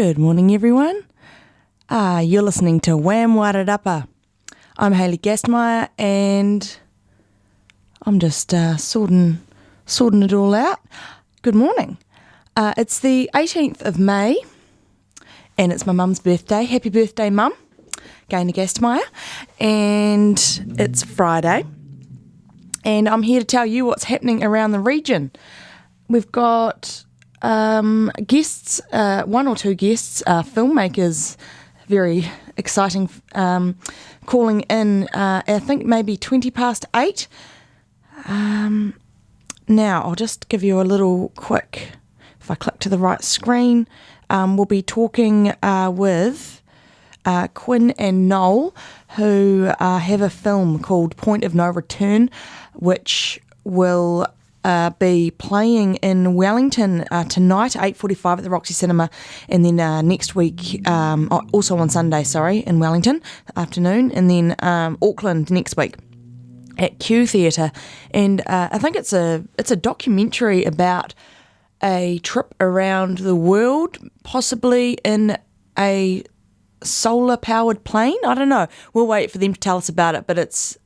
Good morning, everyone. You're listening to Wham Wairarapa. I'm Hayley Gastmeyer, and I'm just sorting it all out. Good morning. It's the 18th of May, and it's my mum's birthday. Happy birthday, Mum, Gaynor Gastmeyer. And it's Friday, and I'm here to tell you what's happening around the region. We've got guests, one or two guests, filmmakers, very exciting, calling in, I think maybe 20 past 8. Now, I'll just give you a little quick, if I click to the right screen, we'll be talking with Quinn and Noel, who have a film called Point of No Return, which will be playing in Wellington tonight, 8:45 at the Roxy Cinema, and then next week, also on Sunday, in Wellington afternoon, and then Auckland next week at Q Theatre. And I think it's a documentary about a trip around the world, possibly in a solar-powered plane. I don't know. We'll wait for them to tell us about it, but it's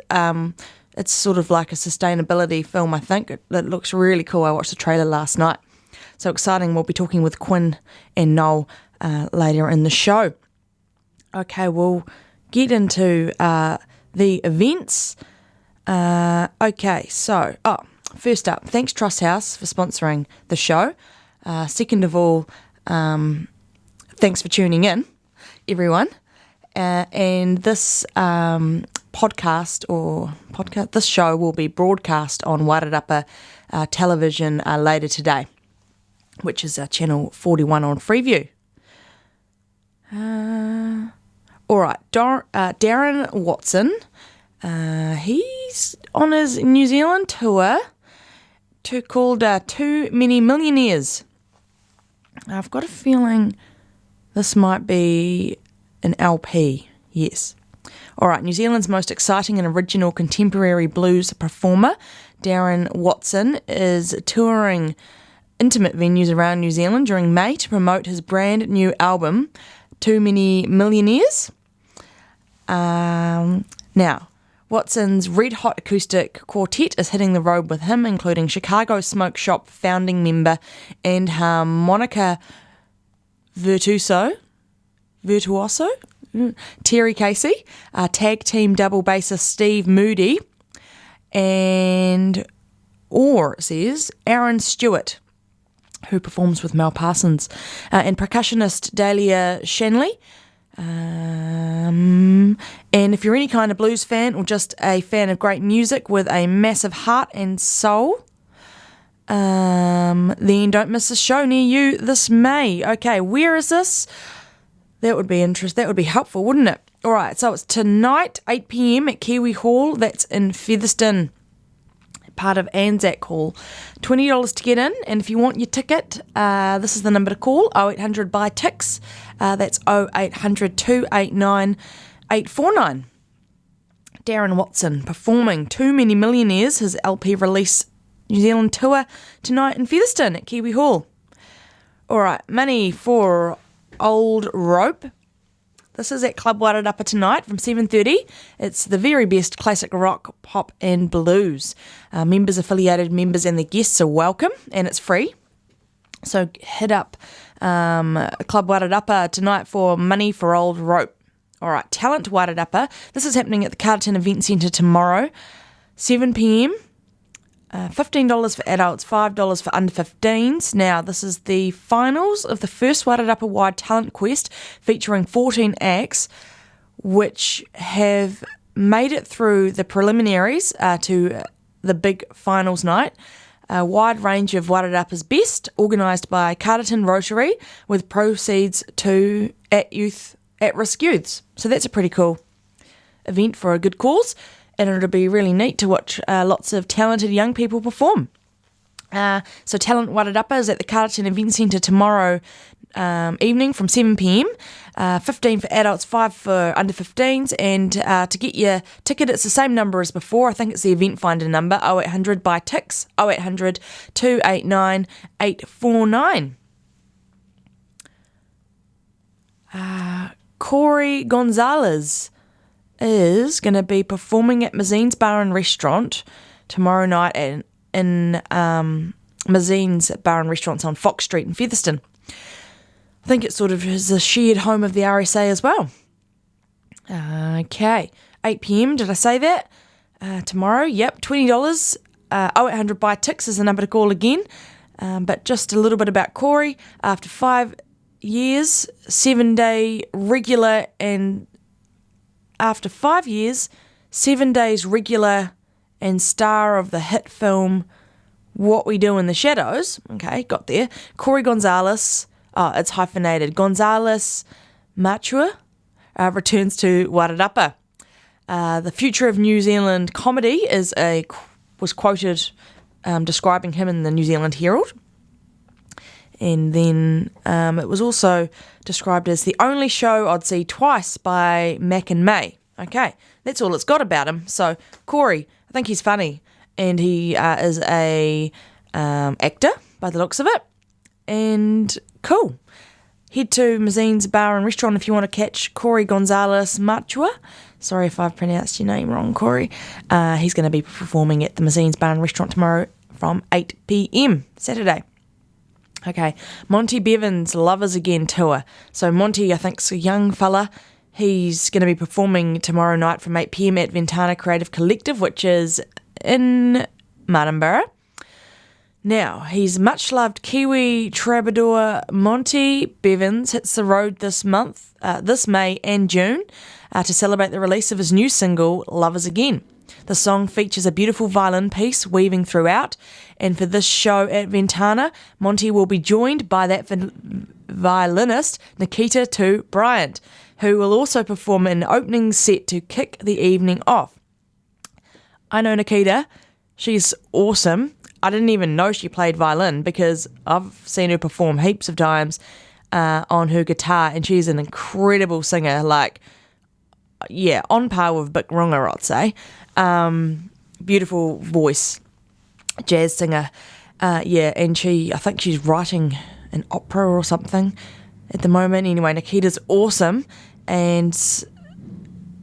sort of like a sustainability film, I think. It looks really cool. I watched the trailer last night. So exciting. We'll be talking with Quinn and Noel later in the show. Okay, we'll get into the events. Okay, so, first up, thanks Trust House for sponsoring the show. Second of all, thanks for tuning in, everyone. And this this show will be broadcast on Wairarapa television later today, which is channel 41 on Freeview. All right, Darren Watson, he's on his New Zealand tour called Too Many Millionaires. I've got a feeling this might be an LP, yes. All right, New Zealand's most exciting and original contemporary blues performer, Darren Watson, is touring intimate venues around New Zealand during May to promote his brand new album, Too Many Millionaires. Now, Watson's red-hot acoustic quartet is hitting the road with him, including Chicago Smoke Shop founding member and harmonica virtuoso Terry Casey, tag team double bassist Steve Moody, it says Aaron Stewart, who performs with Mel Parsons, and percussionist Dahlia Shanley. And if you're any kind of blues fan or just a fan of great music with a massive heart and soul, then don't miss a show near you this May. Okay, where is this? That would be interesting. That would be helpful, wouldn't it? All right, so it's tonight, 8 p.m. at Kiwi Hall. That's in Featherston, part of Anzac Hall. $20 to get in, and if you want your ticket, this is the number to call, 0800 buy Tix. That's 0800 289 849. Darren Watson performing Too Many Millionaires, his LP release New Zealand tour tonight in Featherston at Kiwi Hall. All right, money for Old Rope. This is at Club Wairarapa tonight from 7:30. It's the very best classic rock, pop and blues. Members, affiliated members and their guests are welcome, and it's free. So hit up Club Wairarapa tonight for money for Old Rope. All right, Talent Wairarapa. This is happening at the Carterton Event Centre tomorrow, 7 p.m. $15 for adults, $5 for under 15s. Now, this is the finals of the first Wairarapa Wide Talent Quest, featuring 14 acts, which have made it through the preliminaries to the big finals night. A wide range of Wairarapa's best, organised by Carterton Rotary, with proceeds to at-risk youths. So that's a pretty cool event for a good cause. And it'll be really neat to watch lots of talented young people perform. So Talent Wairarapa is at the Carterton Event Centre tomorrow evening from 7 p.m. 15 for adults, 5 for under 15s. And to get your ticket, it's the same number as before. I think it's the event finder number, 0800 buy Tix, 0800 289 849. Corey Gonzalez is going to be performing at Mazine's Bar and Restaurant tomorrow night in Mazine's Bar and Restaurants on Fox Street in Featherston. I think it sort of is a shared home of the RSA as well. Okay, 8 p.m, did I say that? Tomorrow, yep, $20. 0800 buy ticks is the number to call again. But just a little bit about Corey. After 5 years, 7-day regular, and after 5 years, 7 days regular and star of the hit film What We Do in the Shadows. Okay, got there. Corey Gonzalez, it's hyphenated, Gonzalez Machua, returns to Wairarapa. The future of New Zealand comedy was quoted describing him in the New Zealand Herald. And then it was also described as the only show I'd see twice by Mac and May. Okay, that's all it's got about him. So Corey, I think he's funny, and he is a actor by the looks of it. And cool. Head to Mazine's Bar and Restaurant if you want to catch Corey Gonzalez Machua. Sorry if I've pronounced your name wrong, Corey. He's going to be performing at the Mazine's Bar and Restaurant tomorrow from 8 p.m, Saturday. Okay, Monty Bevan's Lovers Again tour. So Monty, I think, is a young fella. He's going to be performing tomorrow night from 8 p.m. at Ventana Creative Collective, which is in Martinborough. Now, he's much-loved Kiwi troubadour Monty Bevans hits the road this May and June, to celebrate the release of his new single, Lovers Again. The song features a beautiful violin piece weaving throughout, and for this show at Ventana, Monty will be joined by that violinist, Nikita Tu Bryant, who will also perform an opening set to kick the evening off. I know Nikita. She's awesome. I didn't even know she played violin because I've seen her perform heaps of times on her guitar, and she's an incredible singer, on par with Vic Runga, I'd say. Beautiful voice, jazz singer. And I think she's writing an opera or something at the moment. Anyway, Nikita's awesome, and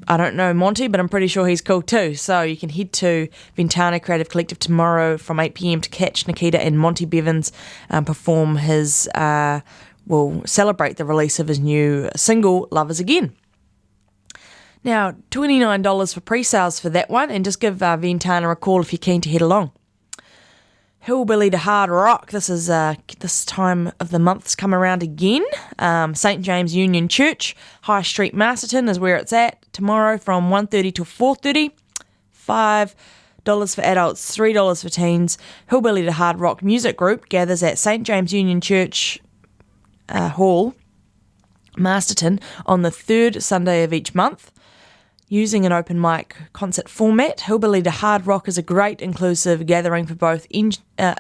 I don't know Monty, but I'm pretty sure he's cool too. So you can head to Ventana Creative Collective tomorrow from 8 p.m. to catch Nikita and Monty Bevans perform celebrate the release of his new single, Lovers Again. Now, $29 for pre-sales for that one, and just give Ventana a call if you're keen to head along. Hillbilly to Hard Rock. This is this time of the month's come around again. St. James Union Church, High Street, Masterton is where it's at tomorrow from 1:30 till 4:30. $5 for adults, $3 for teens. Hillbilly to Hard Rock Music Group gathers at St. James Union Church Hall, Masterton, on the third Sunday of each month. Using an open mic concert format, Hillbilly to Hard Rock is a great inclusive gathering for both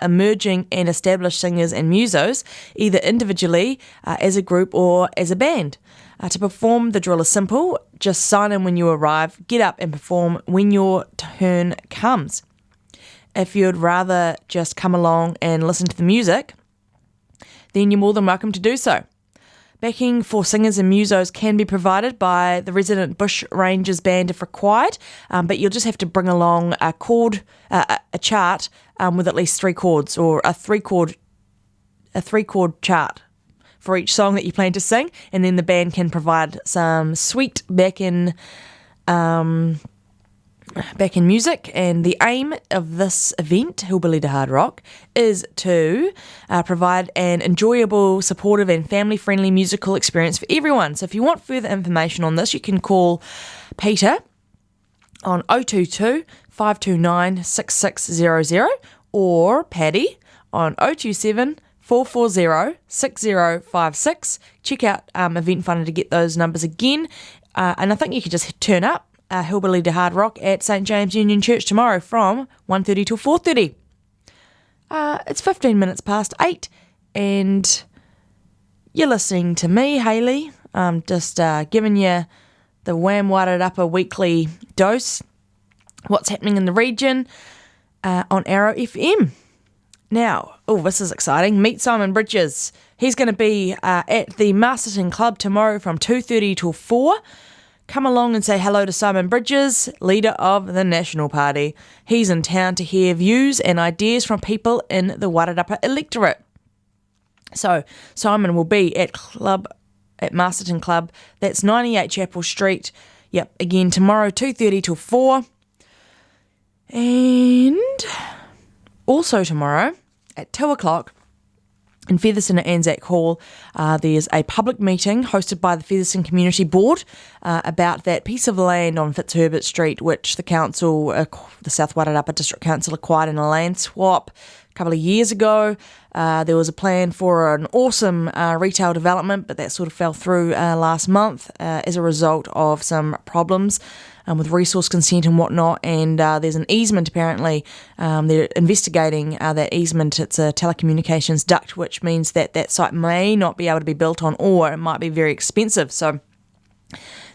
emerging and established singers and musos, either individually, as a group, or as a band. To perform, the drill is simple. Just sign in when you arrive, get up and perform when your turn comes. If you'd rather just come along and listen to the music, then you're more than welcome to do so. Backing for singers and musos can be provided by the resident Bush Rangers band if required, but you'll just have to bring along a chart with at least 3 chords, or a three chord chart for each song that you plan to sing, and then the band can provide some sweet back-in music. And the aim of this event, Hillbilly to Hard Rock, is to provide an enjoyable, supportive and family-friendly musical experience for everyone. So if you want further information on this, you can call Peter on 022 529 6600 or Paddy on 027 440 6056. Check out Event Finder to get those numbers again. And I think you could just turn up Hillbilly to Hard Rock at St. James Union Church tomorrow from 1:30 till 4:30. It's 15 minutes past 8, and you're listening to me, Hayley. I'm just giving you the Wham Wairarapa weekly dose. What's happening in the region on Arrow FM. Now, this is exciting. Meet Simon Bridges, He's going to be at the Masterton Club tomorrow from 2:30 till 4. Come along and say hello to Simon Bridges, leader of the National Party. He's in town to hear views and ideas from people in the Wairarapa electorate. So Simon will be at Masterton Club. That's 98 Chapel Street. Yep, again tomorrow 2:30 till 4. And also tomorrow at 2 o'clock in Featherston at Anzac Hall, there's a public meeting hosted by the Featherston Community Board about that piece of land on Fitzherbert Street, which the council, the South Wairarapa District Council, acquired in a land swap a couple of years ago. There was a plan for an awesome retail development, but that sort of fell through last month as a result of some problems with resource consent and whatnot, and there's an easement apparently. They're investigating that easement. It's a telecommunications duct, which means that that site may not be able to be built on, or it might be very expensive. So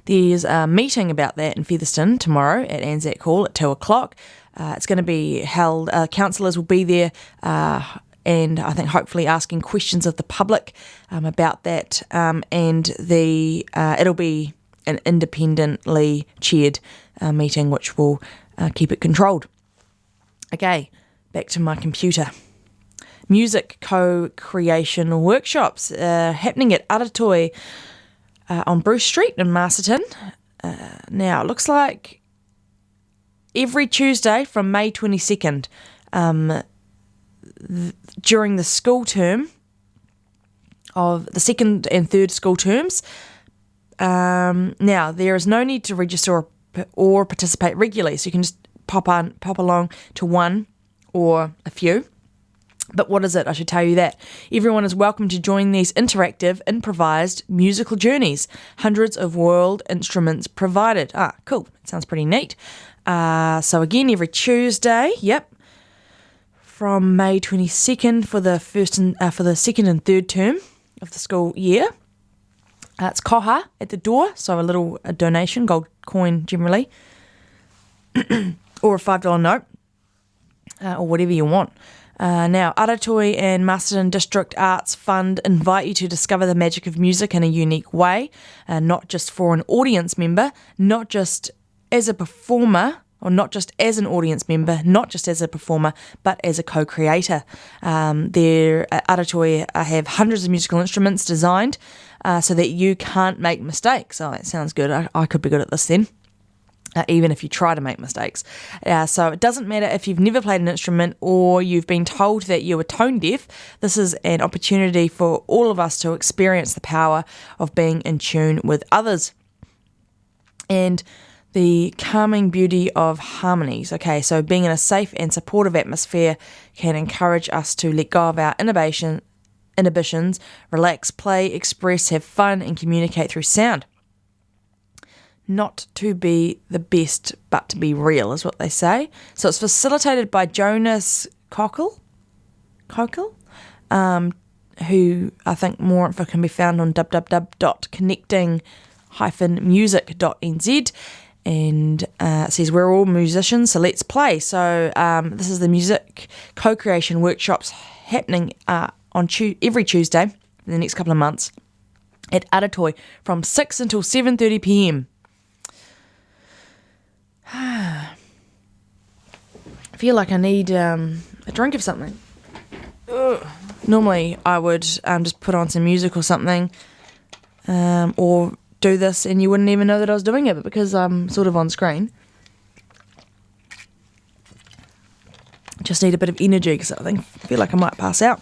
there's a meeting about that in Featherston tomorrow at Anzac Hall at 2 o'clock. It's going to be held, councillors will be there, and I think hopefully asking questions of the public about that, and it'll be an independently chaired meeting, which will keep it controlled. Okay, back to my computer. Music co-creation workshops happening at Aratoi on Bruce Street in Masterton. Now, it looks like every Tuesday from May 22nd, during the school term of the second and third school terms. Now, there is no need to register or participate regularly, so you can just pop along to one or a few. But what is it? I should tell you that. Everyone is welcome to join these interactive, improvised musical journeys. Hundreds of world instruments provided. Cool. It sounds pretty neat. So again, every Tuesday, from May 22nd for the second and third term of the school year. It's koha at the door, so a donation, gold coin generally, or a $5 note, or whatever you want. Now, Aratoi and Masterton District Arts Fund invite you to discover the magic of music in a unique way, not just for an audience member, not just as a performer, or not just as an audience member, not just as a performer, but as a co-creator. There at Aratoi have hundreds of musical instruments designed so that you can't make mistakes. Oh, that sounds good. I could be good at this then. Even if you try to make mistakes. So it doesn't matter if you've never played an instrument or you've been told that you were tone deaf. This is an opportunity for all of us to experience the power of being in tune with others and the calming beauty of harmonies. Okay, so being in a safe and supportive atmosphere can encourage us to let go of our inhibitions, relax, play, express, have fun, and communicate through sound. Not to be the best, but to be real, is what they say. So it's facilitated by Jonas Cockle, who I think more info can be found on www.connecting-music.nz. And it says we're all musicians, so let's play. So this is the music co-creation workshops happening on every Tuesday for the next couple of months at Aratoi from 6 until 7:30 p.m. I feel like I need a drink of something. Ugh. Normally I would just put on some music or something, or do this and you wouldn't even know that I was doing it, but because I'm sort of on screen, just need a bit of energy because I feel like I might pass out.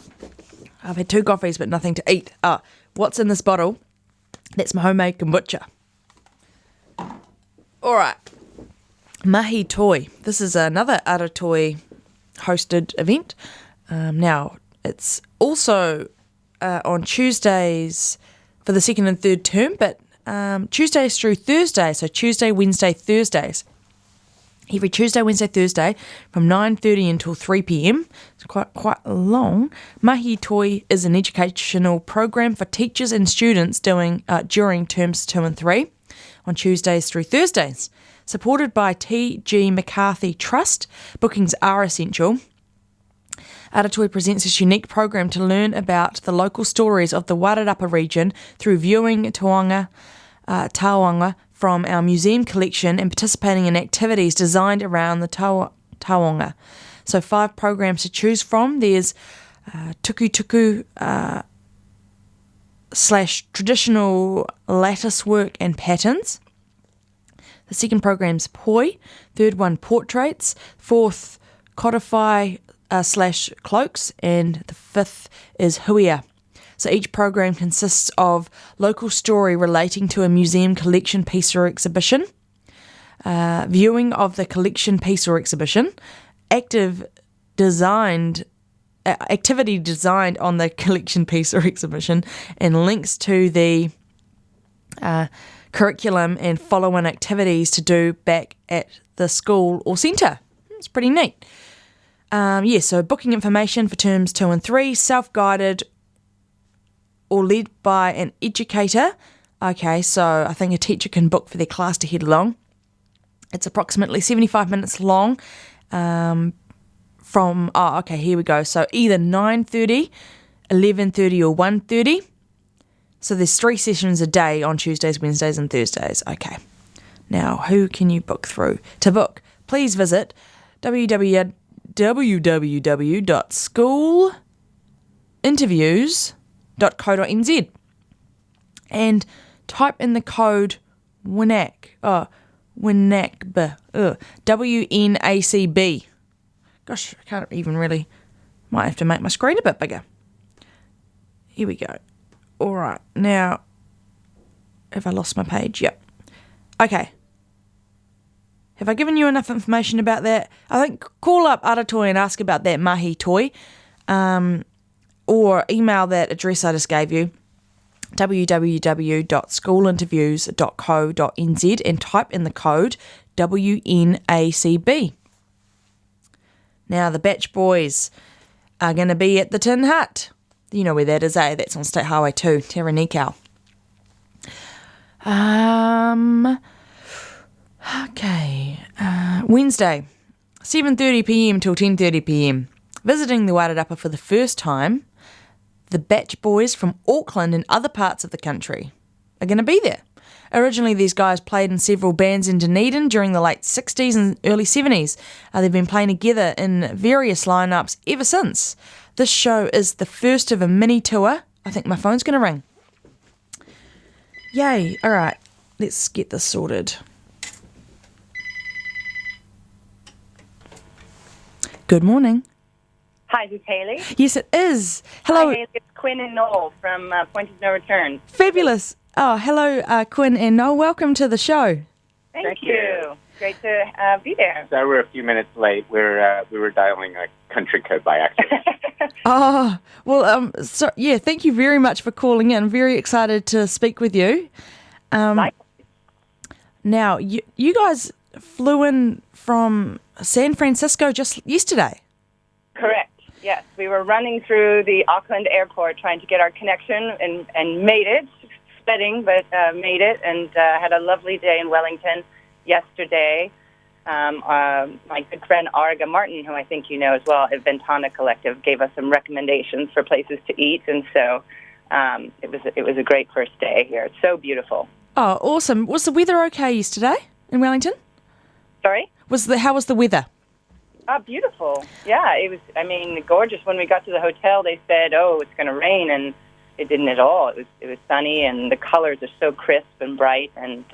I've had 2 coffees but nothing to eat. What's in this bottle? That's my homemade kombucha. Alright, Mahi Toi. This is another Aratoi hosted event. Now, it's also on Tuesdays for the second and third term, but Tuesdays through Thursday, so Tuesday, Wednesday, Thursdays. Every Tuesday, Wednesday, Thursday from 9:30 until 3 p.m. It's quite long. Mahi Toi is an educational program for teachers and students during terms 2 and 3 on Tuesdays through Thursdays. Supported by T.G. McCarthy Trust, bookings are essential. Aratoi presents this unique program to learn about the local stories of the Wairarapa region through viewing taonga from our museum collection and participating in activities designed around the taonga. So 5 programs to choose from. There's tuku / traditional lattice work and patterns. The second program's poi. Third one, portraits. Fourth, codify / cloaks. And the fifth is huia. So each program consists of local story relating to a museum collection piece or exhibition, viewing of the collection piece or exhibition, activity designed on the collection piece or exhibition, and links to the curriculum and follow-on activities to do back at the school or centre. It's pretty neat. So booking information for terms 2 and 3, self-guided or led by an educator. Okay, so I think a teacher can book for their class to head along. It's approximately 75 minutes long. Here we go. So either 9:30, 11:30 or 1:30. So there's 3 sessions a day on Tuesdays, Wednesdays and Thursdays. Okay. Now, who can you book through? To book, please visit www.schoolinterviews.co.nz and type in the code WNACB, WNACB. Gosh, I can't even really, might have to make my screen a bit bigger. Here we go. All right, now, have I lost my page? Yep. Okay. Have I given you enough information about that? I think call up Aratoi and ask about that mahi toi, or email that address I just gave you, www.schoolinterviews.co.nz, and type in the code WNACB. Now, the Batch Boys are going to be at the Tin Hut. You know where that is, eh? That's on State Highway 2, Taranekau. Wednesday, 7:30pm till 10:30pm. Visiting the Wairarapa for the first time, the Batch Boys from Auckland and other parts of the country are going to be there. Originally, these guys played in several bands in Dunedin during the late 60s and early 70s. They've been playing together in various lineups ever since. This show is the first of a mini tour. I think my phone's going to ring. Yay. All right, let's get this sorted. Good morning. Hi, this is Hayley. Yes, it is. Hello. Hi, Hayley. It's Quinn and Noel from Point of No Return. Fabulous. Oh, hello, Quinn and Noel. Welcome to the show. Thank you. Great to be there. So we're a few minutes late. We were dialing a country code by accident. Oh, well, thank you very much for calling in. Very excited to speak with you. Now, you guys flew in from San Francisco just yesterday. Correct. Yes, we were running through the Auckland airport trying to get our connection and made it. Speding, but made it, and had a lovely day in Wellington yesterday. My good friend Arga Martin, who I think you know as well, at Ventana Collective, gave us some recommendations for places to eat, and so it was a great first day here. It's so beautiful. Oh, awesome! Was the weather okay yesterday in Wellington? Sorry? How was the weather? Oh, beautiful. Yeah, it was. I mean, gorgeous. When we got to the hotel, they said, "Oh, it's going to rain," and it didn't at all. It was sunny, and the colors are so crisp and bright, and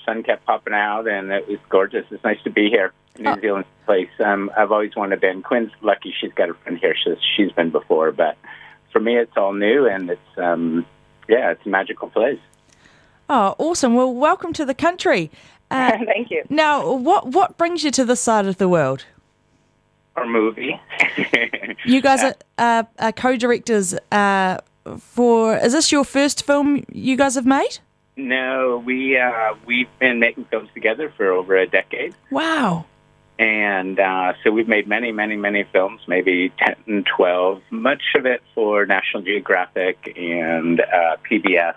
sun kept popping out, and it was gorgeous. It's nice to be here, New Zealand place. I've always wanted to be. Quinn's lucky; she's got a friend here. She's been before, but for me, it's all new, and it's a magical place. Oh, awesome! Well, welcome to the country. Thank you. Now, what brings you to this side of the world? Our movie. You guys are co-directors for. Is this your first film you guys have made? No, we've been making films together for over a decade. Wow. And so we've made many, many, many films, maybe 10 and 12, much of it for National Geographic and PBS.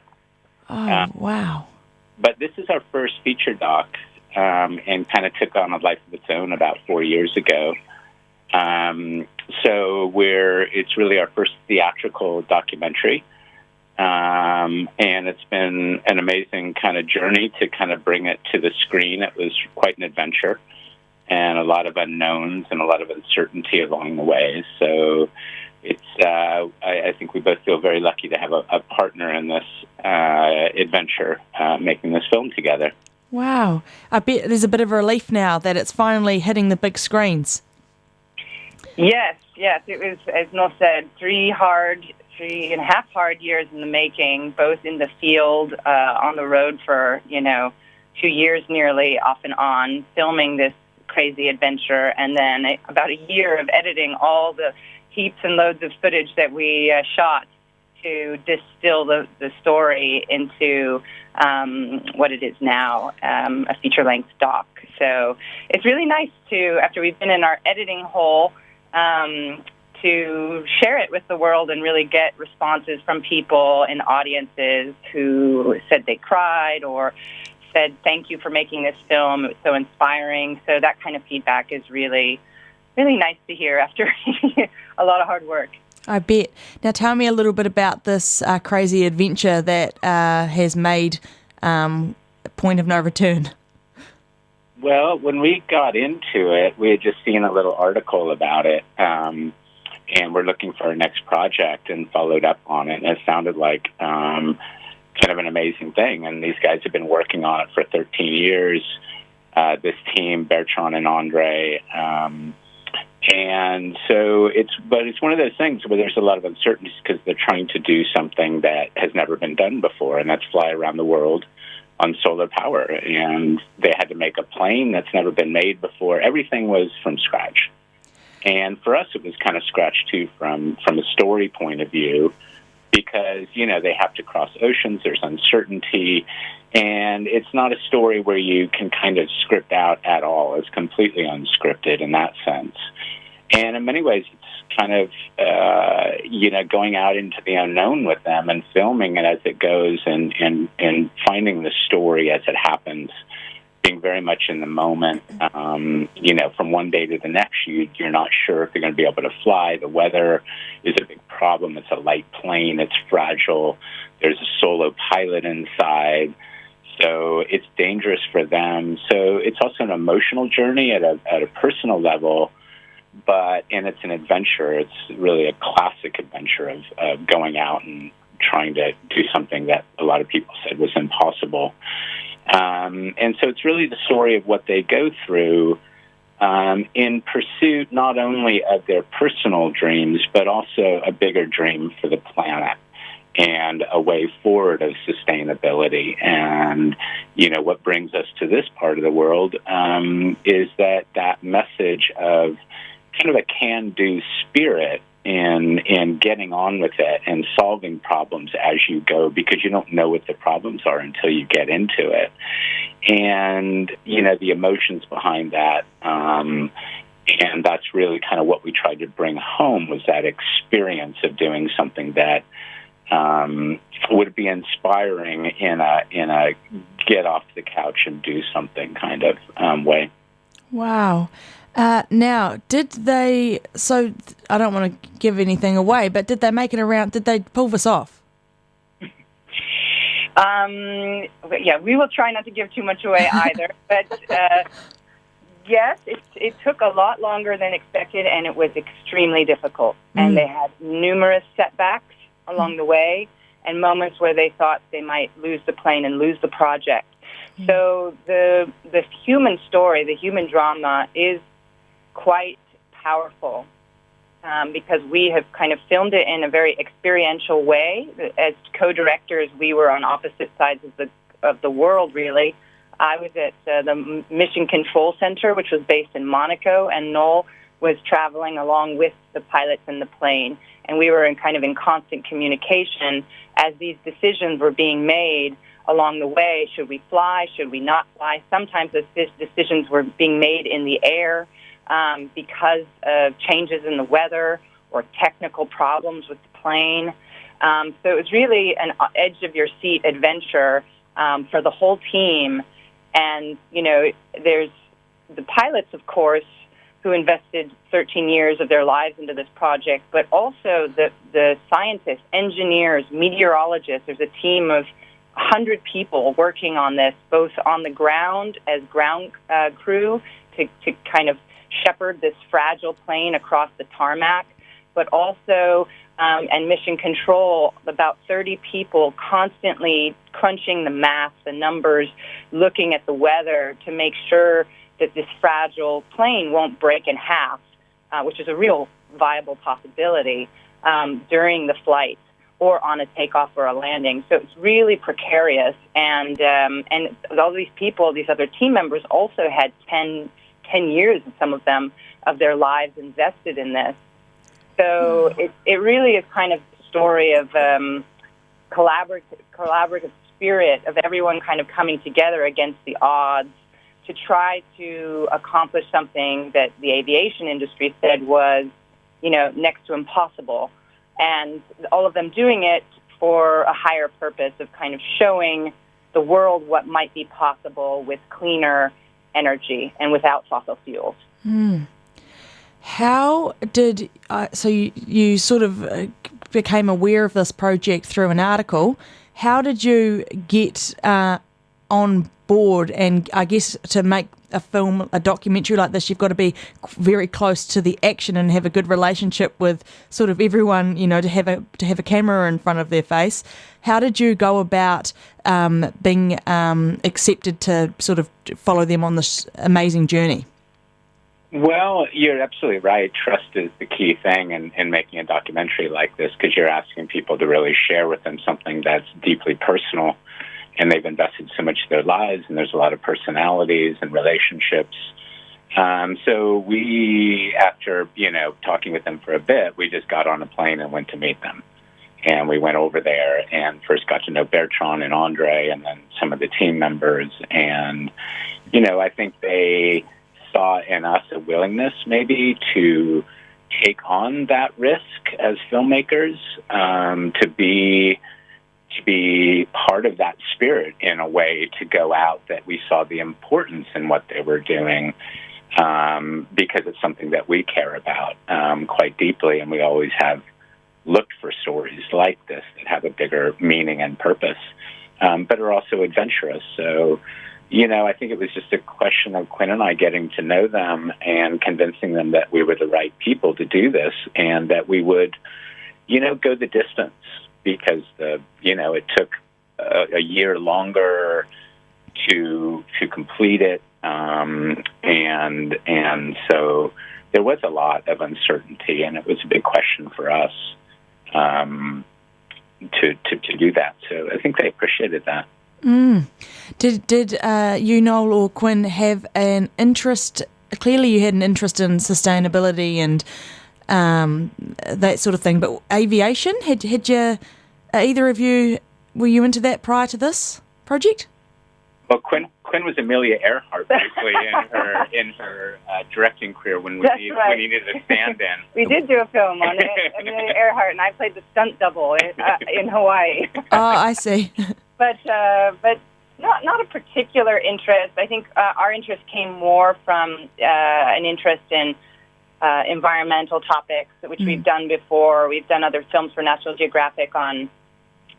Oh, wow. But this is our first feature doc, and kind of took on a life of its own about 4 years ago. So it's really our first theatrical documentary. And it's been an amazing kind of journey to kind of bring it to the screen. It was quite an adventure and a lot of unknowns and a lot of uncertainty along the way. So it's, I think we both feel very lucky to have a partner in this adventure, making this film together. Wow. I bet there's a bit of relief now that it's finally hitting the big screens. Yes. It was, as Noel said, 3.5 hard years in the making, both in the field, on the road for, 2 years nearly, off and on, filming this crazy adventure, and then about a year of editing all the heaps and loads of footage that we shot to distill the story into what it is now, a feature-length doc. So it's really nice to, after we've been in our editing hole, to share it with the world and really get responses from people and audiences who said they cried or said, thank you for making this film. It was so inspiring. So that kind of feedback is really, really nice to hear after a lot of hard work. I bet. Now tell me a little bit about this crazy adventure that has made Point of No Return. Well, when we got into it, we had just seen a little article about it, and we're looking for our next project and followed up on it, and it sounded like kind of an amazing thing. And these guys have been working on it for 13 years, this team, Bertrand and Andre. And so it's one of those things where there's a lot of uncertainties because they're trying to do something that has never been done before, and that's fly around the world on solar power. And they had to make a plane that's never been made before. Everything was from scratch. And for us, it was kind of scratch, too, from a story point of view, because, they have to cross oceans, there's uncertainty, and it's not a story where you can kind of script out at all. It's completely unscripted in that sense. And in many ways, it's kind of, going out into the unknown with them and filming it as it goes and finding the story as it happens, being very much in the moment. From one day to the next, you're not sure if they're going to be able to fly. The weather is a big problem. It's a light plane. It's fragile. There's a solo pilot inside. So it's dangerous for them. So it's also an emotional journey at a personal level, and it's an adventure. It's really a classic adventure of going out and trying to do something that a lot of people said was impossible. And so it's really the story of what they go through in pursuit not only of their personal dreams, but also a bigger dream for the planet and a way forward of sustainability. And, what brings us to this part of the world is that message of kind of a can-do spirit in getting on with it and solving problems as you go, because you don't know what the problems are until you get into it. And, the emotions behind that, and that's really kind of what we tried to bring home, was that experience of doing something that would be inspiring in a get off the couch and do something kind of way. Wow. Now, did they, so I don't want to give anything away, but did they make it around, did they pull this off? Yeah, we will try not to give too much away either, but yes, it took a lot longer than expected, and it was extremely difficult. And they had numerous setbacks along the way, and moments where they thought they might lose the plane and lose the project. So the human story, the human drama is quite powerful because we have kind of filmed it in a very experiential way. As co-directors, we were on opposite sides of the world, really. I was at the Mission Control Center, which was based in Monaco, and Noel was traveling along with the pilots in the plane. And we were in constant communication as these decisions were being made along the way. Should we fly? Should we not fly? Sometimes those decisions were being made in the air because of changes in the weather or technical problems with the plane. So it was really an edge-of-your-seat adventure for the whole team. And, there's the pilots, of course, who invested 13 years of their lives into this project, but also the scientists, engineers, meteorologists. There's a team of 100 people working on this, both on the ground as ground crew to kind of shepherd this fragile plane across the tarmac, but also, and mission control, about 30 people constantly crunching the math, the numbers, looking at the weather to make sure that this fragile plane won't break in half, which is a real viable possibility during the flight or on a takeoff or a landing. So it's really precarious. And all these people, these other team members, also had 10 years, some of them, of their lives invested in this. So it really is kind of a story of collaborative spirit of everyone kind of coming together against the odds to try to accomplish something that the aviation industry said was, next to impossible. And all of them doing it for a higher purpose of kind of showing the world what might be possible with cleaner energy and without fossil fuels. How did, so you sort of became aware of this project through an article. How did you get on board? And I guess to make a film, a documentary like this, you've got to be very close to the action and have a good relationship with sort of everyone, to have a camera in front of their face. How did you go about being accepted to sort of follow them on this amazing journey? Well, you're absolutely right. Trust is the key thing in making a documentary like this, because you're asking people to really share with them something that's deeply personal, and they've invested so much of their lives, and there's a lot of personalities and relationships. So we, after, talking with them for a bit, we just got on a plane and went to meet them. And we went over there and first got to know Bertrand and Andre and then some of the team members. And, I think they saw in us a willingness maybe to take on that risk as filmmakers, to be part of that spirit in a way, to go out, that we saw the importance in what they were doing, because it's something that we care about quite deeply, and we always have looked for stories like this that have a bigger meaning and purpose, but are also adventurous. So, I think it was just a question of Quinn and I getting to know them and convincing them that we were the right people to do this, and that we would, go the distance, because it took a year longer to complete it, and so there was a lot of uncertainty, and it was a big question for us to do that. So I think they appreciated that. Did you, Noel or Quinn, have an interest? Clearly, you had an interest in sustainability and that sort of thing. But aviation, had you? Either of you, were you into that prior to this project? Well, Quinn was Amelia Earhart briefly in her directing career when we needed a stand-in. We did do a film on it, Amelia Earhart, and I played the stunt double in Hawaii. Oh, I see. But not a particular interest. I think our interest came more from an interest in environmental topics, which we've done before. We've done other films for National Geographic on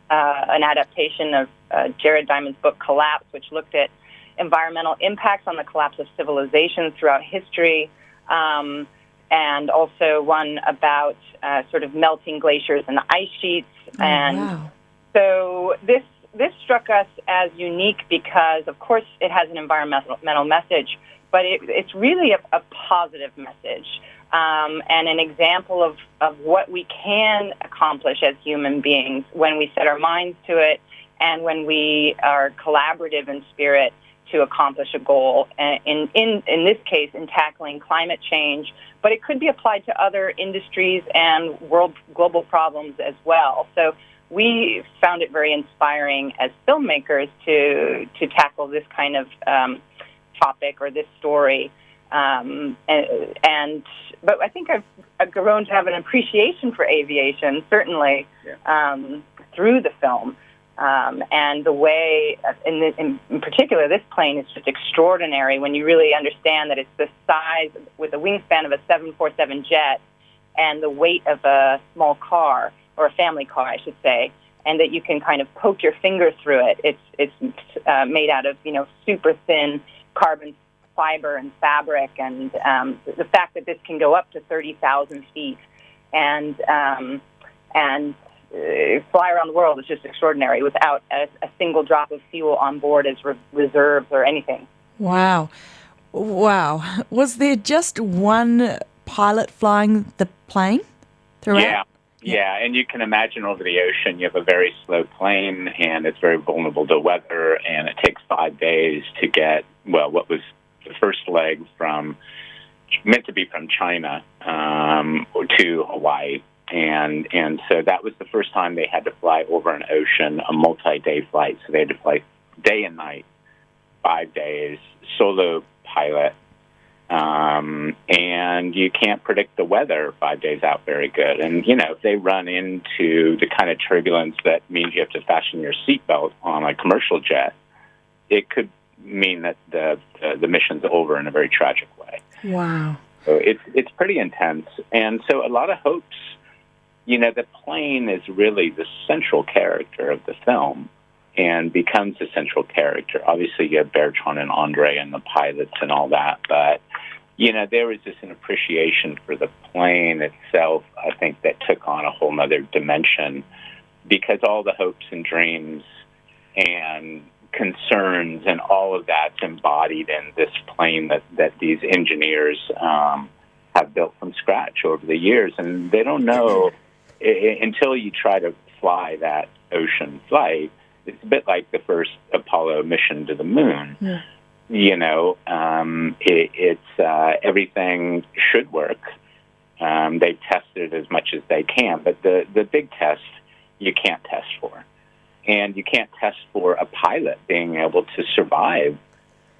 an adaptation of Jared Diamond's book Collapse, which looked at environmental impacts on the collapse of civilizations throughout history, and also one about sort of melting glaciers and ice sheets. So this struck us as unique because, of course, it has an environmental message, but it's really a positive message, and an example of what we can accomplish as human beings when we set our minds to it and when we are collaborative in spirit to accomplish a goal, in this case, in tackling climate change, but it could be applied to other industries and global problems as well. So we found it very inspiring as filmmakers to tackle this kind of topic or this story. But I think I've grown to have an appreciation for aviation, certainly, through the film. And the way, in particular, this plane is just extraordinary when you really understand that it's the size, with a wingspan of a 747 jet, and the weight of a small car, or a family car, I should say, and that you can kind of poke your finger through it. It's made out of, super thin carbon fiber and fabric, and the fact that this can go up to 30,000 feet and fly around the world is just extraordinary without a single drop of fuel on board as reserves or anything. Wow. Was there just one pilot flying the plane throughout? Yeah, and you can imagine over the ocean, you have a very slow plane, and it's very vulnerable to weather, and it takes 5 days to get, what was the first leg meant to be from China to Hawaii. And so that was the first time they had to fly over an ocean, a multi-day flight. So they had to fly day and night, 5 days, solo pilot. And you can't predict the weather 5 days out very good. And, if they run into the kind of turbulence that means you have to fasten your seatbelt on a commercial jet, it could mean that the mission's over in a very tragic way. Wow. So it's pretty intense. And so a lot of hopes. The plane is really the central character of the film and becomes the central character. Obviously, you have Bertrand and Andre and the pilots and all that, but, there was just an appreciation for the plane itself, I think, that took on a whole other dimension because all the hopes and dreams and concerns and all of that's embodied in this plane that these engineers have built from scratch over the years. And they don't know... until you try to fly that ocean flight, it's a bit like the first Apollo mission to the moon. Yeah. Everything should work. They've tested as much as they can, but the big test you can't test for. And you can't test for a pilot being able to survive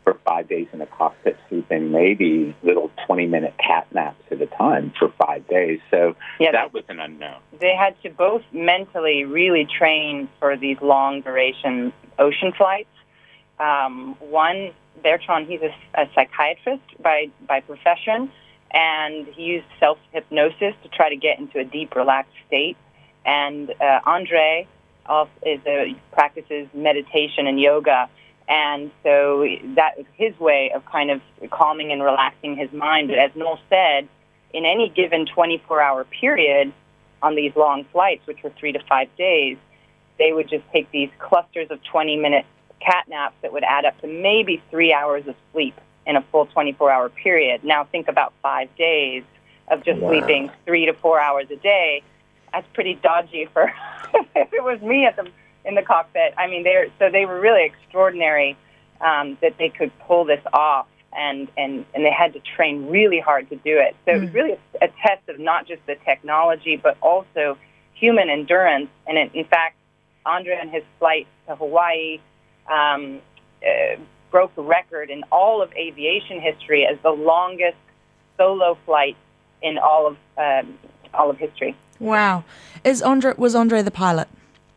for 5 days in a cockpit, sleeping maybe little 20-minute cat naps at a time for 5 days. So that was an unknown. They had to both mentally really train for these long-duration ocean flights. One, Bertrand, he's a psychiatrist by profession, and he used self-hypnosis to try to get into a deep, relaxed state. And Andre practices meditation and yoga. And so that was his way of kind of calming and relaxing his mind. But as Noel said, in any given 24-hour period on these long flights, which were 3 to 5 days, they would just take these clusters of 20-minute cat naps that would add up to maybe 3 hours of sleep in a full 24-hour period. Now think about 5 days of just sleeping 3 to 4 hours a day. That's pretty dodgy for if it was me in the cockpit. I mean, they were really extraordinary that they could pull this off, and they had to train really hard to do it. So it was really a test of not just the technology, but also human endurance. And in fact, Andre and his flight to Hawaii broke the record in all of aviation history as the longest solo flight in all of history. Wow. Was Andre the pilot?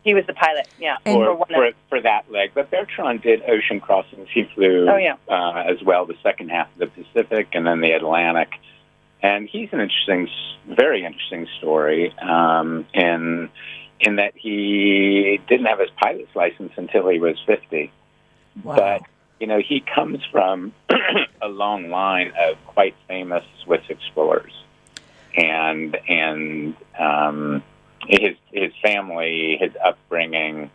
He was the pilot, yeah. For that leg. But Bertrand did ocean crossings. He flew as well the second half of the Pacific and then the Atlantic. And he's an very interesting story in that he didn't have his pilot's license until he was 50. Wow. But, he comes from a long line of quite famous Swiss explorers. And his family, his upbringing,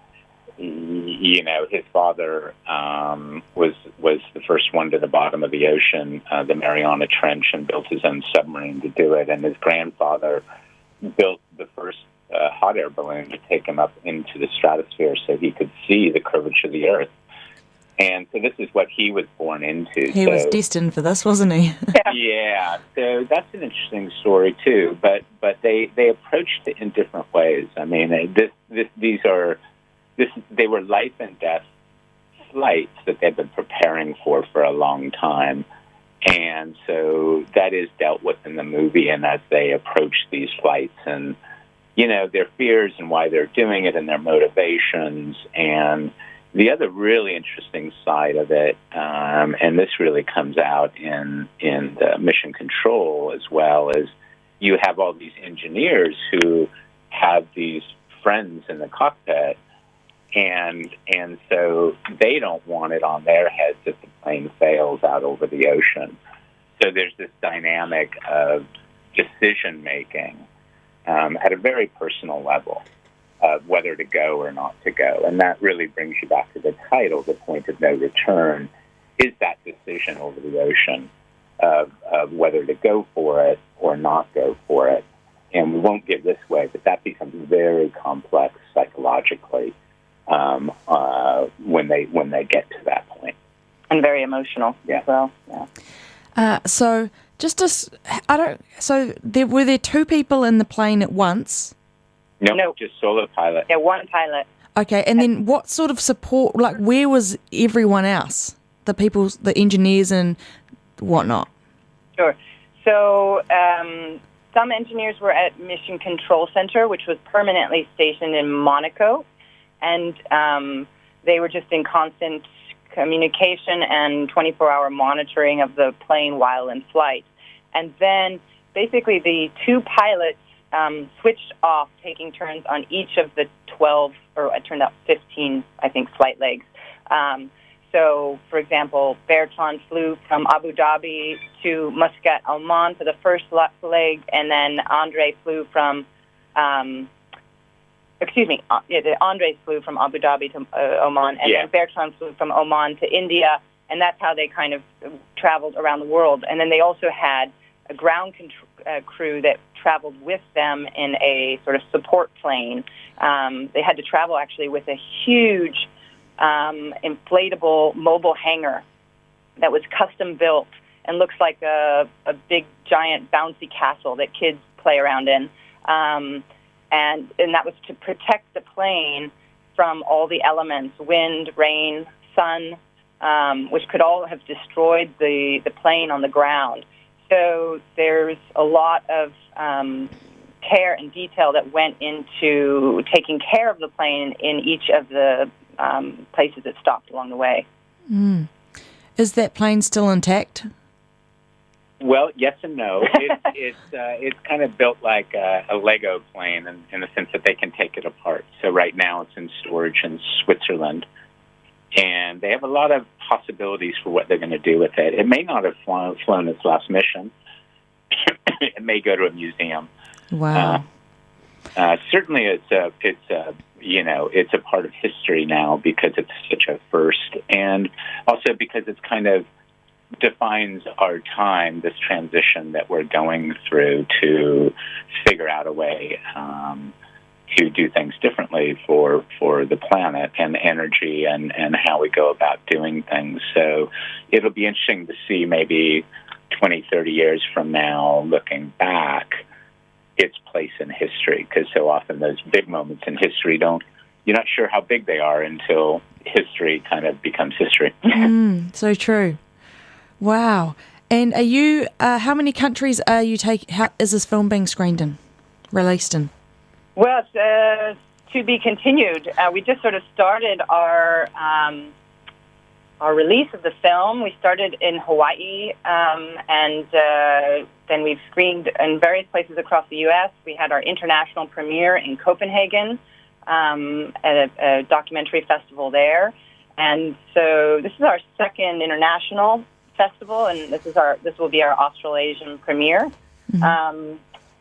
his father was the first one to the bottom of the ocean, the Mariana Trench, and built his own submarine to do it. And his grandfather built the first hot air balloon to take him up into the stratosphere so he could see the curvature of the Earth. And so this is what he was born into. He was destined for this, wasn't he? Yeah. So that's an interesting story too. But they approached it in different ways. I mean, they were life and death flights that they've been preparing for a long time. And so that is dealt with in the movie, and as they approach these flights, and their fears and why they're doing it and their motivations. And the other really interesting side of it, and this really comes out in the mission control as well, is you have all these engineers who have these friends in the cockpit, and so they don't want it on their heads if the plane fails out over the ocean. So there's this dynamic of decision making at a very personal level of whether to go or not to go. And that really brings you back to the title, The Point of No Return, is that decision over the ocean of whether to go for it or not go for it. And we won't give this away, but that becomes very complex psychologically when they get to that point. And very emotional as well. Yeah. So were there two people in the plane at once? No, just solo pilot. Yeah, one pilot. Okay, and then what sort of support, like where was everyone else? The engineers and whatnot? Sure. So some engineers were at Mission Control Center, which was permanently stationed in Monaco, and they were just in constant communication and 24-hour monitoring of the plane while in flight. And then basically the two pilots switched off, taking turns on each of the 12, or it turned out 15, I think, flight legs. So, for example, Bertrand flew from Abu Dhabi to Muscat, Oman for the first leg, and then Andre flew from, Andre flew from Abu Dhabi to Oman, and then Bertrand flew from Oman to India, and that's how they kind of traveled around the world. And then they also had a ground crew that traveled with them in a sort of support plane. They had to travel actually with a huge inflatable mobile hangar that was custom built and looks like a big giant bouncy castle that kids play around in. And that was to protect the plane from all the elements, wind, rain, sun, which could all have destroyed the plane on the ground. So there's a lot of care and detail that went into taking care of the plane in each of the places it stopped along the way. Mm. Is that plane still intact? Well, yes and no. It's kind of built like a Lego plane in the sense that they can take it apart. So right now it's in storage in Switzerland. And they have a lot of possibilities for what they're going to do with it. It may not have flown its last mission. It may go to a museum. Wow. Certainly, it's a part of history now because it's such a first, and also because it's kind of defines our time. This transition that we're going through to figure out a way to do things differently for the planet and energy and how we go about doing things. So it'll be interesting to see maybe 20, 30 years from now, looking back, its place in history, because so often those big moments in history you're not sure how big they are until history kind of becomes history. So true. Wow. And are you, how many countries are you is this film being screened in, released in? Well, it's to be continued. We just sort of started our release of the film. We started in Hawaii, and then we've screened in various places across the U.S. We had our international premiere in Copenhagen at a documentary festival there. And so this is our second international festival, and this will be our Australasian premiere. Mm-hmm.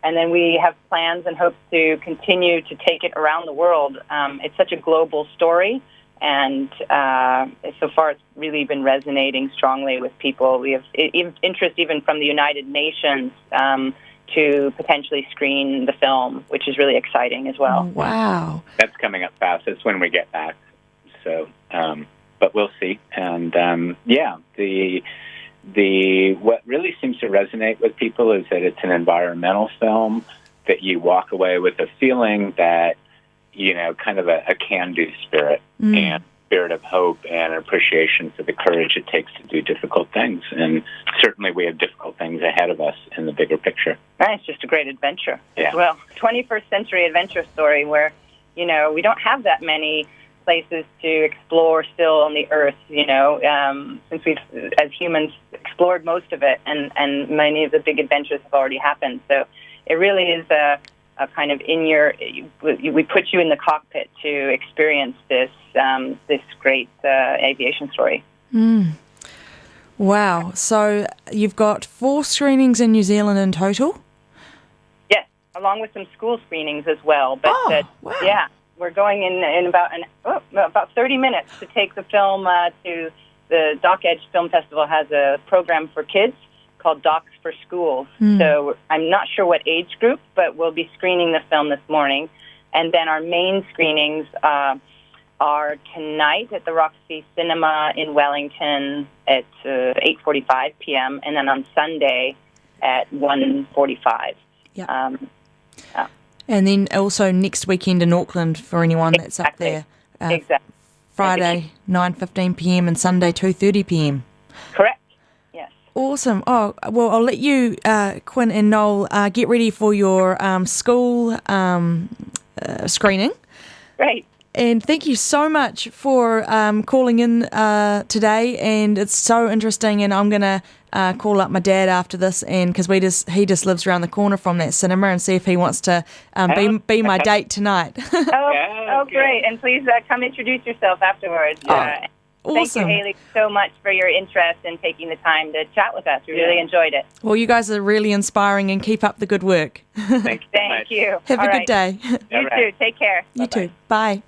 And then we have plans and hopes to continue to take it around the world. It's such a global story, and so far it's really been resonating strongly with people. We have interest even from the United Nations to potentially screen the film, which is really exciting as well. Oh, wow. That's coming up fast. That's when we get back. So, but we'll see. And, what really seems to resonate with people is that it's an environmental film, that you walk away with a feeling that, kind of a can-do spirit and spirit of hope and appreciation for the courage it takes to do difficult things. And certainly we have difficult things ahead of us in the bigger picture. Right, it's just a great adventure Yeah. as well. 21st century adventure story where, you know, we don't have that many places to explore still on the earth, you know, since we've, as humans, explored most of it, and many of the big adventures have already happened. So it really is a kind of we put you in the cockpit to experience this great aviation story. Wow. So you've got 4 screenings in New Zealand in total? Yes, along with some school screenings as well. But wow. yeah, we're going in about 30 minutes to take the film to the Doc Edge Film Festival. Has a program for kids called Docs for Schools. So I'm not sure what age group, but we'll be screening the film this morning. And then our main screenings are tonight at the Roxy Cinema in Wellington at 8:45 p.m. and then on Sunday at 1:45. Yeah. And then also next weekend in Auckland for anyone that's up there. Exactly. Friday 9:15 p.m. and Sunday 2:30 p.m. Correct. Yes. Awesome. Oh, well, I'll let you, Quinn and Noel, get ready for your school screening. Great. And thank you so much for calling in today. And it's so interesting. And I'm going to call up my dad after this, and because he just lives around the corner from that cinema, and see if he wants to be my date tonight. Great. And please come introduce yourself afterwards. Awesome. Thank you, Haley, so much for your interest and taking the time to chat with us. We really enjoyed it. Well, you guys are really inspiring, and keep up the good work. Thank you. Have a good day. You too. Take care. You too. Bye.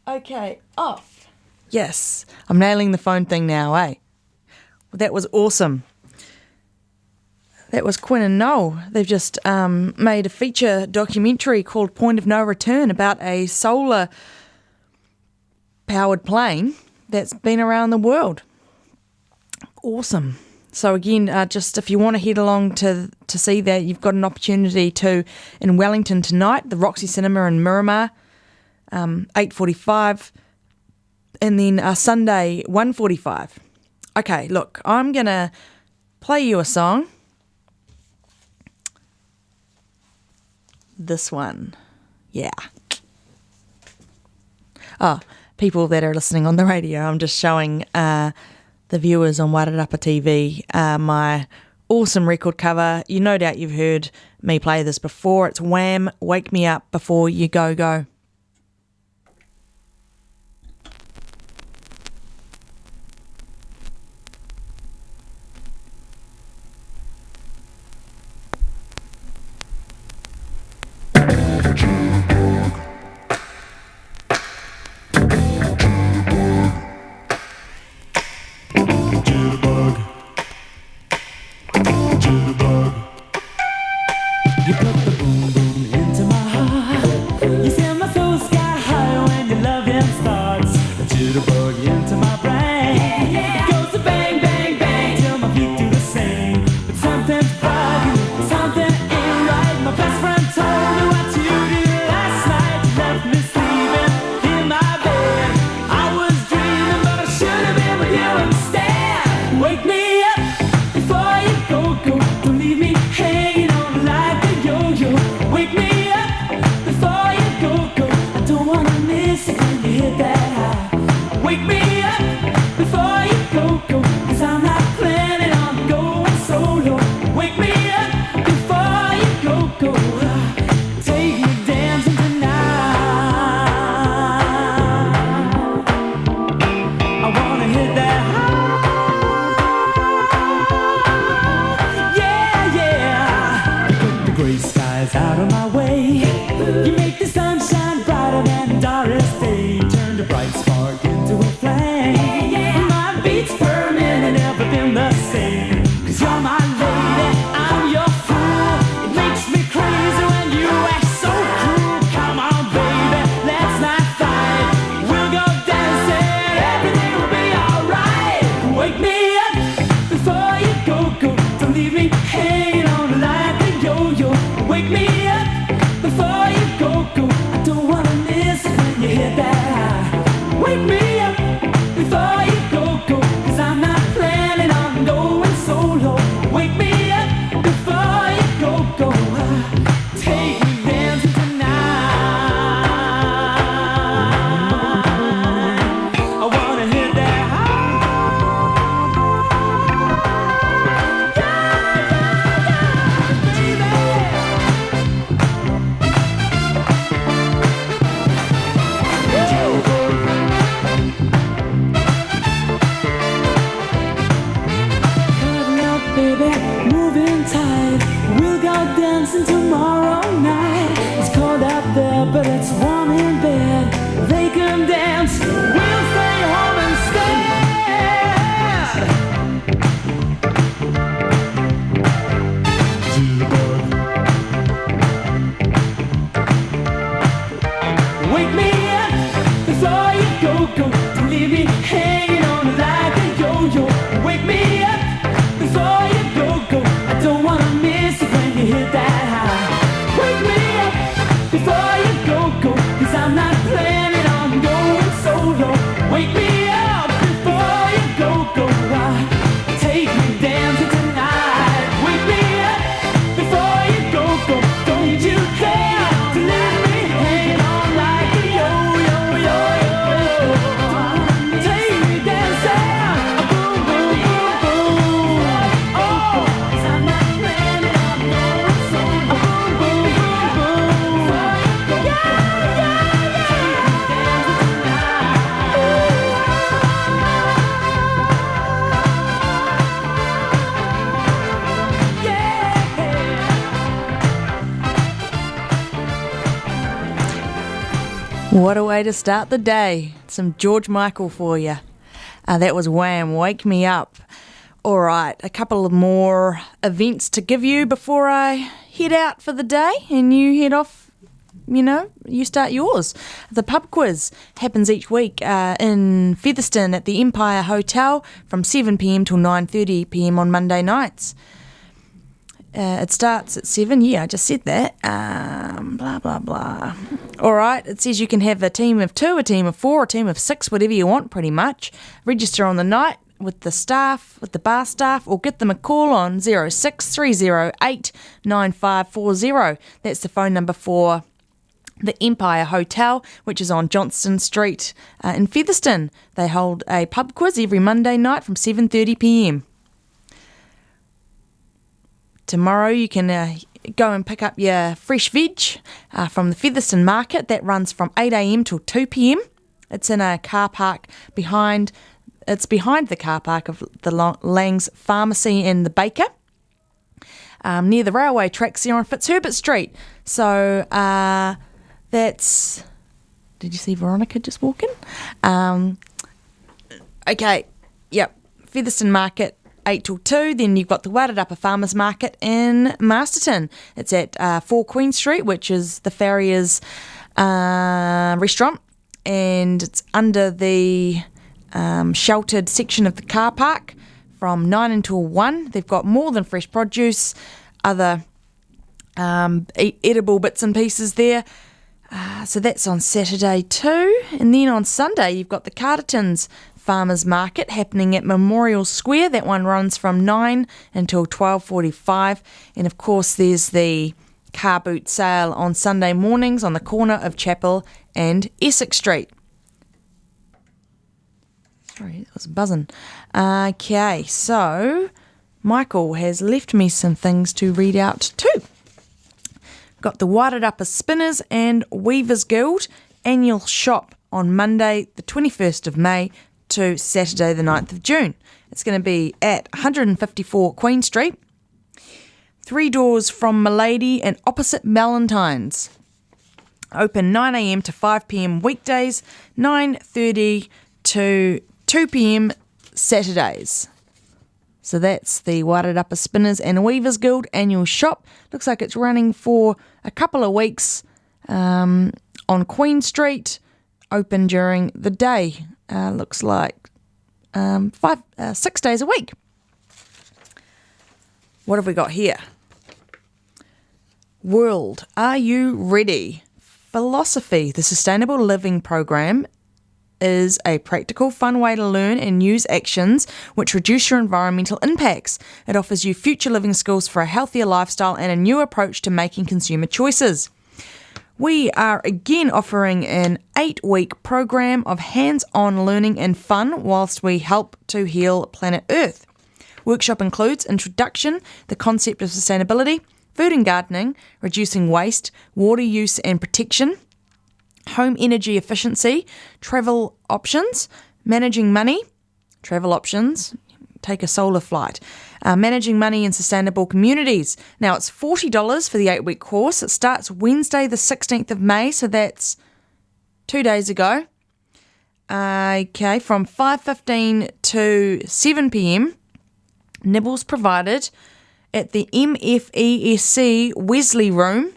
Okay, off. Yes, I'm nailing the phone thing now, eh? Well, that was awesome. That was Quinn and Noel. They've just made a feature documentary called Point of No Return about a solar-powered plane that's been around the world. Awesome. So again, just if you want to head along to see that, you've got an opportunity to in Wellington tonight, the Roxy Cinema in Miramar, 8:45, and then Sunday 1:45. Okay, look, I'm gonna play you a song. This one, yeah. Oh, people that are listening on the radio, I'm just showing the viewers on Wairarapa TV my awesome record cover. You no doubt you've heard me play this before. It's Wham! Wake Me Up Before You Go Go. You put the boom boom into my heart. You set my What a way to start the day. Some George Michael for you. That was Wham, Wake Me Up. All right, a couple of more events to give you before I head out for the day and you head off, you start yours. The pub quiz happens each week in Featherston at the Empire Hotel from 7pm till 9:30pm on Monday nights. It starts at 7. Yeah, I just said that. Blah, blah, blah. All right, it says you can have a team of 2, a team of 4, a team of 6, whatever you want, pretty much. Register on the night with the staff, with the bar staff, or get them a call on 06308 9540. That's the phone number for the Empire Hotel, which is on Johnston Street in Featherston. They hold a pub quiz every Monday night from 7:30pm. Tomorrow you can go and pick up your fresh veg from the Featherston Market. That runs from 8am till 2pm. It's in a car park behind the car park of the Lang's Pharmacy and the Baker, near the railway tracks there on Fitzherbert Street. So that's... Did you see Veronica just walk in? Okay, yep, Featherston Market, 8 till 2. Then you've got the Wairarapa Farmers Market in Masterton. It's at 4 Queen Street, which is the Farrier's restaurant, and it's under the sheltered section of the car park from 9 until 1. They've got more than fresh produce, other edible bits and pieces there. So that's on Saturday too. And then on Sunday you've got the Cartertons Farmers Market happening at Memorial Square. That one runs from 9 until 12:45. And of course there's the car boot sale on Sunday mornings on the corner of Chapel and Essex Street. Sorry, that was buzzing. Okay, so Michael has left me some things to read out too. Got the Wairarapa Spinners and Weavers Guild annual shop on Monday the 21st of May to Saturday the 9th of June. It's going to be at 154 Queen Street, 3 doors from Milady and opposite Valentine's. Open 9am to 5pm weekdays, 9:30 to 2pm Saturdays. So that's the Wairarapa Spinners and Weavers Guild annual shop. Looks like it's running for a couple of weeks on Queen Street, open during the day. Looks like 6 days a week. What have we got here? World, are you ready? Philosophy, the Sustainable Living Program, is a practical, fun way to learn and use actions which reduce your environmental impacts. It offers you future living skills for a healthier lifestyle and a new approach to making consumer choices. We are again offering an 8-week program of hands-on learning and fun whilst we help to heal planet Earth. Workshop includes introduction, the concept of sustainability, food and gardening, reducing waste, water use and protection, home energy efficiency, travel options, managing money, travel options, take a solar flight, managing money in sustainable communities. Now it's $40 for the 8-week course. It starts Wednesday the 16th of May, so that's 2 days ago. Okay, from 5:15 to 7pm, nibbles provided at the MFESC Wesley Room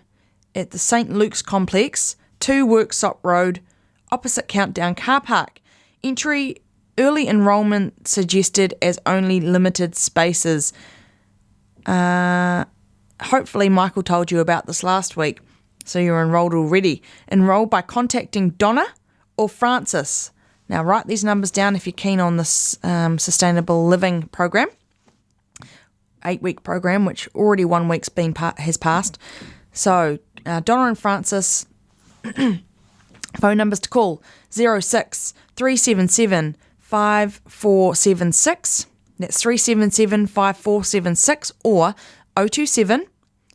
at the St Luke's Complex, 2 Worksop Road, opposite Countdown Car Park. Entry early enrolment suggested as only limited spaces. Hopefully Michael told you about this last week, so you're enrolled already. Enroll by contacting Donna or Francis. Now write these numbers down if you're keen on this Sustainable Living program. 8-week program, which already 1 week's has passed. So Donna and Francis... Phone numbers to call 06 377 5476. That's 377 5476 or 027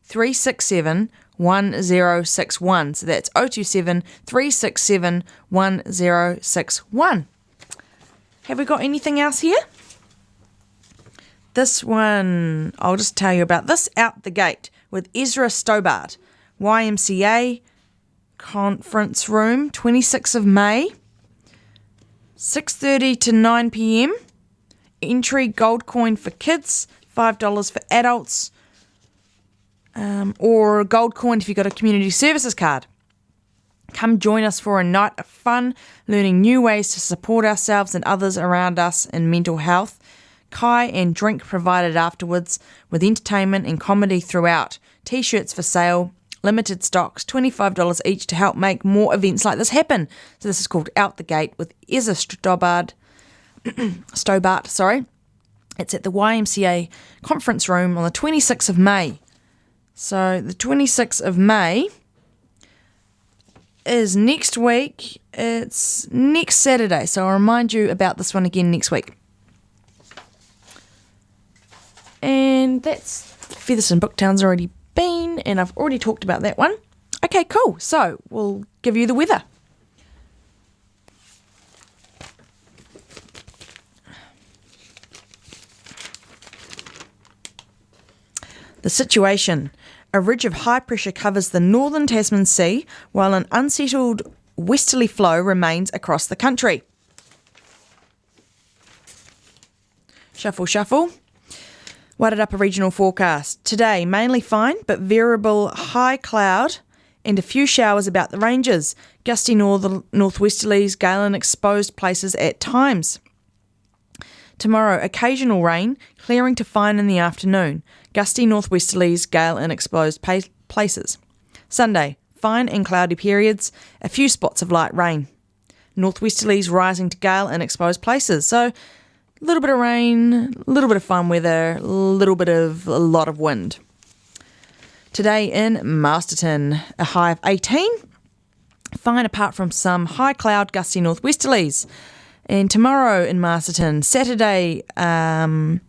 367 1061. So that's 027 367 1061. Have we got anything else here? This one, I'll just tell you about this out the gate with Ezra Stobart, YMCA Conference Room, 26th of May, 6:30 to 9 p.m. Entry gold coin for kids, $5 for adults, or gold coin if you've got a community services card. Come join us for a night of fun, learning new ways to support ourselves and others around us in mental health. Kai and drink provided afterwards, with entertainment and comedy throughout. T-shirts for sale, limited stocks, $25 each to help make more events like this happen. So this is called Out the Gate with Ezra Stobart. It's at the YMCA Conference Room on the 26th of May. So the 26th of May is next week. It's next Saturday, so I'll remind you about this one again next week. And that's Featherston Booktown's already been, and I've already talked about that one. Okay, cool. So we'll give you the weather. The situation. A ridge of high pressure covers the northern Tasman Sea, while an unsettled westerly flow remains across the country. Shuffle, shuffle. Wairarapa regional forecast. Today, mainly fine, but variable high cloud and a few showers about the ranges. Gusty northwesterlies, gale and exposed places at times. Tomorrow, occasional rain, clearing to fine in the afternoon. Gusty northwesterlies, gale and exposed places. Sunday, fine and cloudy periods, a few spots of light rain. Northwesterlies rising to gale and exposed places. So, a little bit of rain, a little bit of fine weather, a lot of wind. Today in Masterton, a high of 18. Fine apart from some high cloud, gusty northwesterlies. And tomorrow in Masterton, Saturday, 9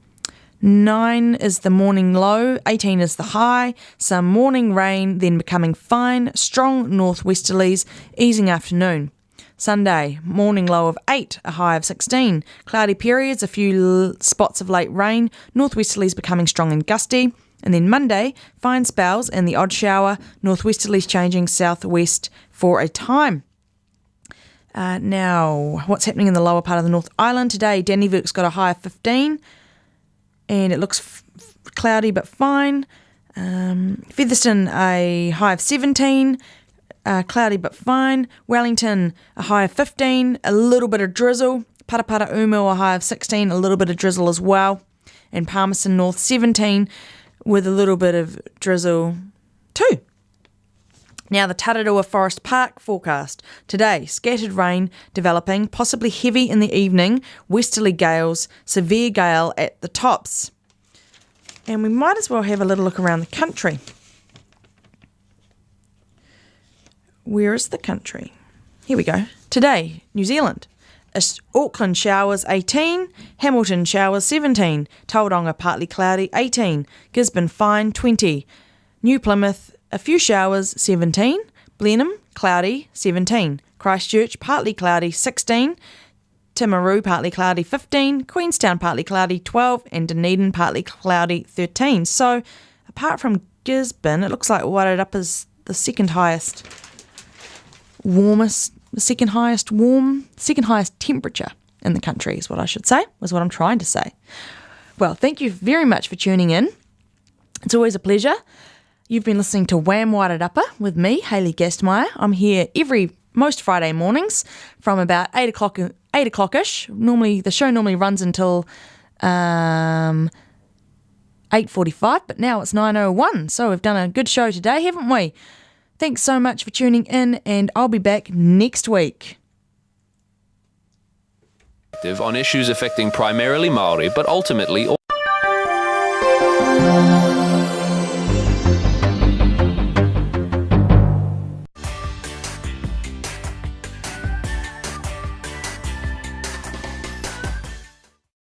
is the morning low, 18 is the high, some morning rain, then becoming fine, strong northwesterlies, easing afternoon. Sunday, morning low of 8, a high of 16. Cloudy periods, a few spots of late rain, northwesterlies becoming strong and gusty. And then Monday, fine spells and the odd shower, northwesterlies changing southwest for a time. Now, what's happening in the lower part of the North Island today? Dannevirke's got a high of 15, and it looks cloudy but fine. Featherston, a high of 17. Cloudy but fine. Wellington, a high of 15, a little bit of drizzle. Parapara-Umu, a high of 16, a little bit of drizzle as well. And Palmerston North, 17, with a little bit of drizzle too. Now the Tararua Forest Park forecast. Today, scattered rain developing, possibly heavy in the evening, westerly gales, severe gale at the tops. And we might as well have a little look around the country. Where is the country? Here we go. Today, New Zealand. Auckland showers 18, Hamilton showers 17, Tauranga partly cloudy 18, Gisborne fine 20, New Plymouth a few showers 17, Blenheim cloudy 17, Christchurch partly cloudy 16, Timaru partly cloudy 15, Queenstown partly cloudy 12, and Dunedin partly cloudy 13. So apart from Gisborne, it looks like Wairarapa's the second highest temperature in the country is what I should say, was what I'm trying to say. Well, thank you very much for tuning in. It's always a pleasure. You've been listening to Wham Wairarapa with me, Hayley Gastmeyer. I'm here most Friday mornings from about 8 o'clock-ish. Normally, the show normally runs until 8:45, but now it's 9:01. So we've done a good show today, haven't we? Thanks so much for tuning in, and I'll be back next week. On issues affecting primarily Māori, but ultimately all